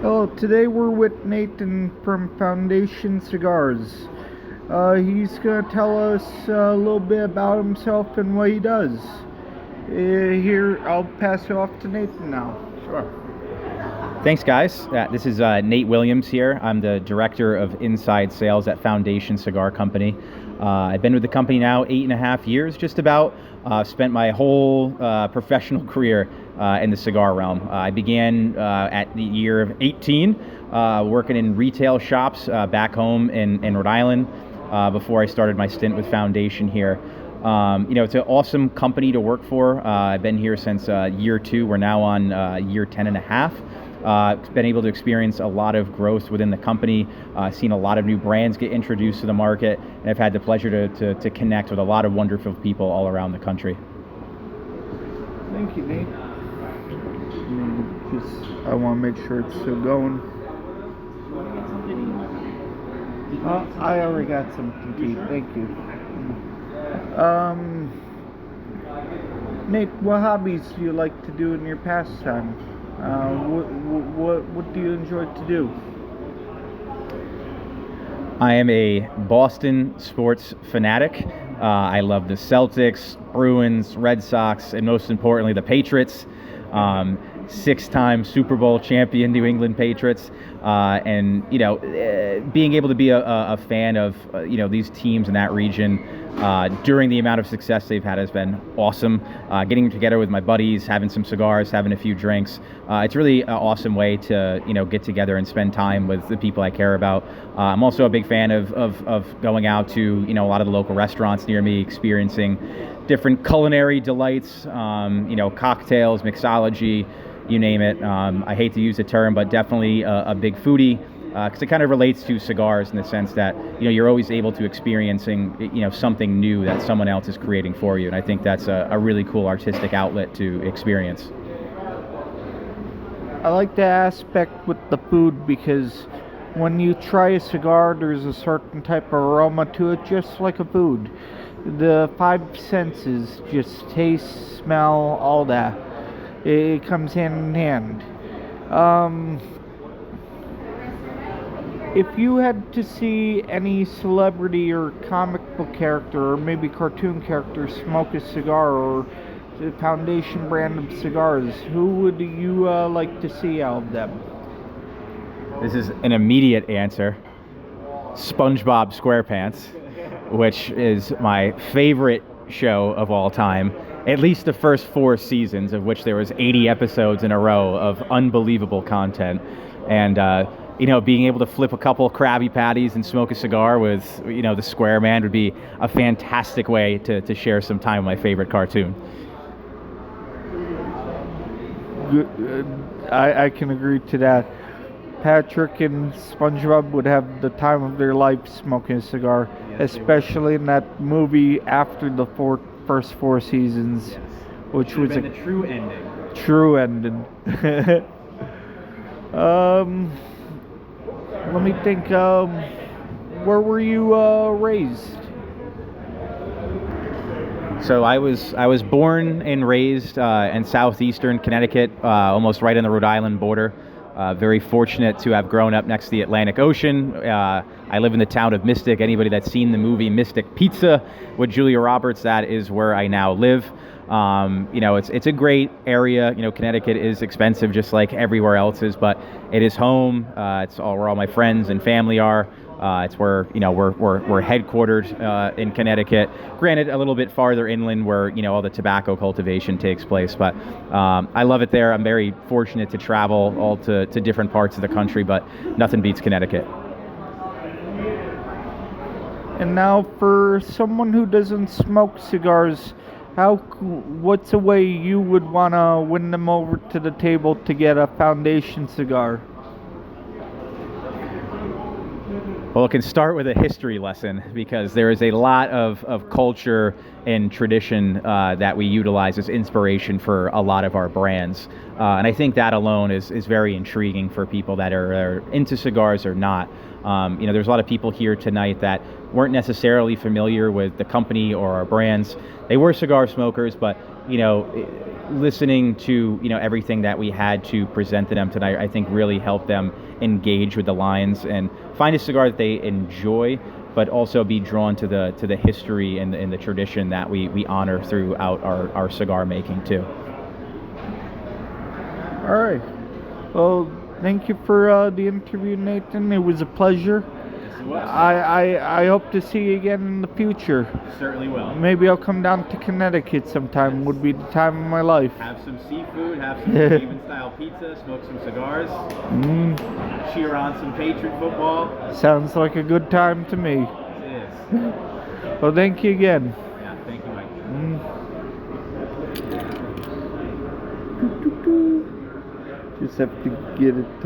Hello, today we're with Nathan from Foundation Cigars. He's going to tell us a little bit about himself and what he does. Here, I'll pass it off to Nathan now. Sure. Thanks, guys. This is Nate Williams here. I'm the Director of Inside Sales at Foundation Cigar Company. I've been with the company now 8.5 years, just about. Spent my whole professional career in the cigar realm. I began at the year of 18, working in retail shops back home in Rhode Island before I started my stint with Foundation here. It's an awesome company to work for. I've been here since year 2. We're now on year 10 and a half. Been able to experience a lot of growth within the company, seen a lot of new brands get introduced to the market, and I've had the pleasure to connect with a lot of wonderful people all around the country. Thank you, Nate. I want to make sure it's still going. I already got some tea. Thank you. Nate, what hobbies do you like to do in your pastime? What do you enjoy to do? I am a Boston sports fanatic. I love the Celtics, Bruins, Red Sox, and most importantly, the Patriots. 6-time Super Bowl champion New England Patriots. Being able to be a fan of, these teams in that region during the amount of success they've had has been awesome. Getting together with my buddies, having some cigars, having a few drinks. It's really an awesome way to, get together and spend time with the people I care about. I'm also a big fan of going out to, a lot of the local restaurants near me, experiencing different culinary delights, cocktails, mixology, you name it. I hate to use the term, but definitely a big foodie, because it kind of relates to cigars in the sense that, you're always able to experiencing, something new that someone else is creating for you. And I think that's a really cool artistic outlet to experience. I like the aspect with the food because when you try a cigar, there's a certain type of aroma to it, just like a food. The 5 senses, just taste, smell, all that. It comes hand in hand. If you had to see any celebrity or comic book character or maybe cartoon character smoke a cigar or the Foundation brand of cigars, who would you like to see out of them? This is an immediate answer. SpongeBob SquarePants, which is my favorite show of all time. At least the first 4 seasons, of which there was 80 episodes in a row of unbelievable content. And, being able to flip a couple Krabby Patties and smoke a cigar with, the Square Man would be a fantastic way to share some time with my favorite cartoon. I can agree to that. Patrick and SpongeBob would have the time of their life smoking a cigar, yes, especially in that movie after the first 4 seasons, yes, which was the true ending. True ending. Let me think. Where were you raised? So I was born and raised in southeastern Connecticut, almost right on the Rhode Island border. Very fortunate to have grown up next to the Atlantic Ocean. I live in the town of Mystic. Anybody that's seen the movie Mystic Pizza with Julia Roberts, that is where I now live. It's a great area. Connecticut is expensive just like everywhere else is, but it is home. It's where all my friends and family are. It's where, we're headquartered in Connecticut. Granted, a little bit farther inland where, all the tobacco cultivation takes place. But I love it there. I'm very fortunate to travel all to different parts of the country, but nothing beats Connecticut. And now for someone who doesn't smoke cigars, what's a way you would want to win them over to the table to get a Foundation cigar? Well, it can start with a history lesson because there is a lot of culture and tradition that we utilize as inspiration for a lot of our brands. And I think that alone is very intriguing for people that are into cigars or not. There's a lot of people here tonight that weren't necessarily familiar with the company or our brands. They were cigar smokers, but listening to everything that we had to present to them tonight, I think really helped them engage with the lines and find a cigar that they enjoy, but also be drawn to the history and the tradition that we honor throughout our cigar making too. All right. Well, thank you for the interview, Nathan. It was a pleasure. Yes, it was. I hope to see you again in the future. Certainly will. Maybe I'll come down to Connecticut sometime. Yes. Would be the time of my life. Have some seafood, have some Haven style pizza, smoke some cigars, cheer on some Patriot football. Sounds like a good time to me. It is. Well, thank you again. Yeah, thank you, Mike. Just have to get it